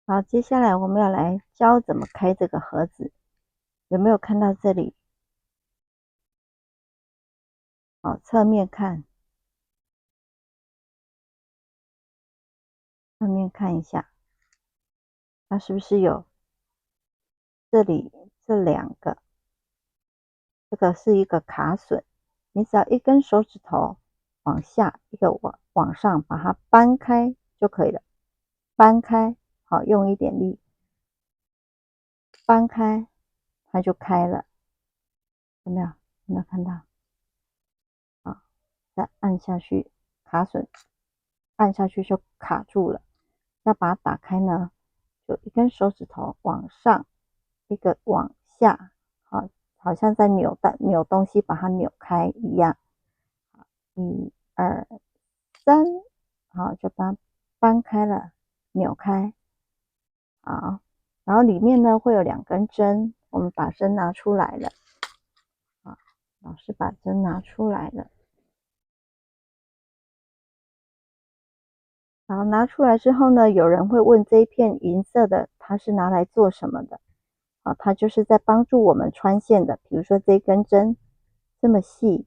好，接下来我们要来教怎么开这个盒子。有没有看到这里？好，侧面看，侧面看一下，它是不是有这里这两个？这个是一个卡榫，你只要一根手指头往下，一个往上，把它搬开就可以了。搬开，好，用一点力，搬开，它就开了。有没有？有没有看到？好，再按下去，卡榫按下去就卡住了。要把它打开呢，就一根手指头往上，一个往下，好，好像在扭东西，把它扭开一样。一二三，好，就把它搬开了，扭开。好，然后里面呢会有两根针，我们把针拿出来了。好，老师把针拿出来了。好，拿出来之后呢，有人会问这一片银色的，它是拿来做什么的？好，它就是在帮助我们穿线的。比如说这根针这么细，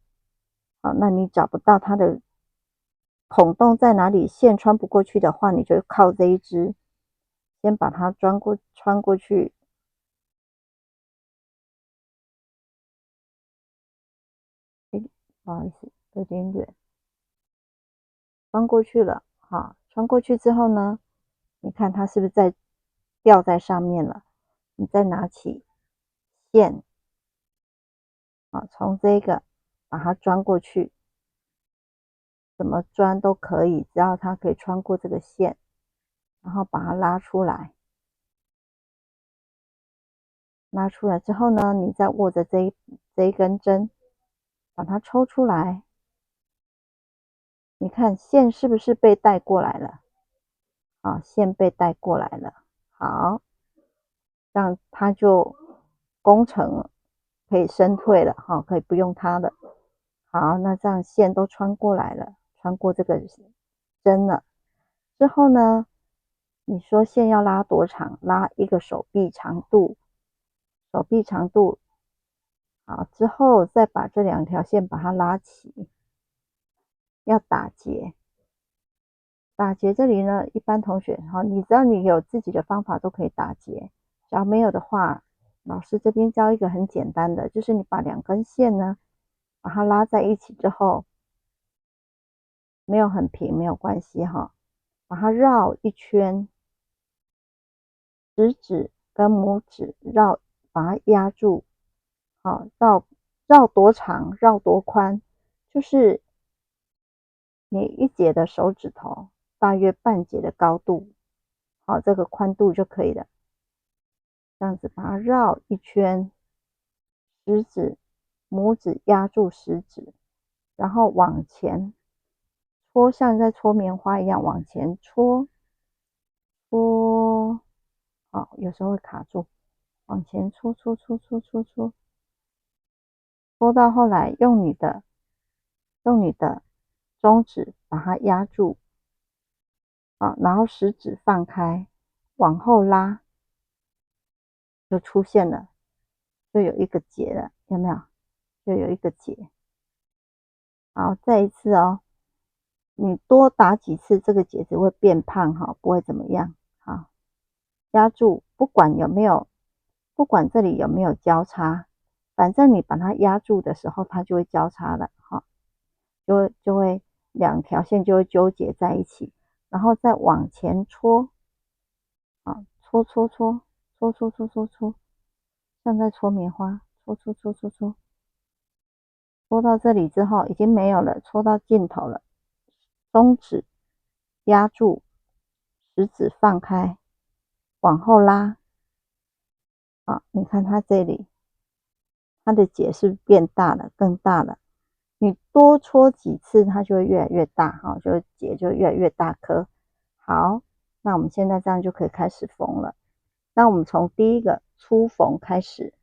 好，那你找不到它的孔洞在哪里，线穿不过去的话，你就靠这一支，先把它穿过去。诶，不好意思，有点远，穿过去了。好，穿过去之后呢，你看它是不是吊在上面了？你再拿起线，好，从这个把它钻过去，怎么钻都可以，只要它可以穿过这个线，然后把它拉出来。拉出来之后呢，你再握着这一根针，把它抽出来。你看线是不是被带过来了？啊，线被带过来了。好，这样它就工程可以升退了，哈，可以不用它了。好，那这样线都穿过来了，穿过这个针了。之后呢，你说线要拉多长？拉一个手臂长度，手臂长度。好，之后再把这两条线把它拉齐，要打结。打结这里呢，一般同学，好，你只要你有自己的方法都可以打结。只要没有的话，老师这边教一个很简单的，就是你把两根线呢，把它拉在一起之后，没有很平没有关系哈，把它绕一圈，食指跟拇指绕，把它压住。好，绕多长，绕多宽，就是你一节的手指头大约半节的高度，好，这个宽度就可以了。这样子把它绕一圈，食指、拇指压住食指，然后往前搓，像在搓棉花一样往前搓，搓，好，有时候会卡住，往前搓搓搓搓搓搓，搓到后来用你的中指把它压住，啊，然后食指放开，往后拉，就出现了，就有一个结了，有没有？就有一个结。好，再一次哦，你多打几次，这个结子会变胖哈，不会怎么样。好，压住，不管这里有没有交叉，反正你把它压住的时候，它就会交叉了，哈，就会两条线就会纠结在一起，然后再往前搓，啊，搓搓搓搓搓搓搓搓，像在搓棉花，搓搓搓搓搓，搓到这里之后已经没有了，搓到尽头了，中指压住，食指放开，往后拉，啊，你看它这里，它的结是变大了，更大了。你多搓几次，它就会越来越大，哈，就结就越来越大颗。好，那我们现在这样就可以开始缝了。那我们从第一个粗缝开始。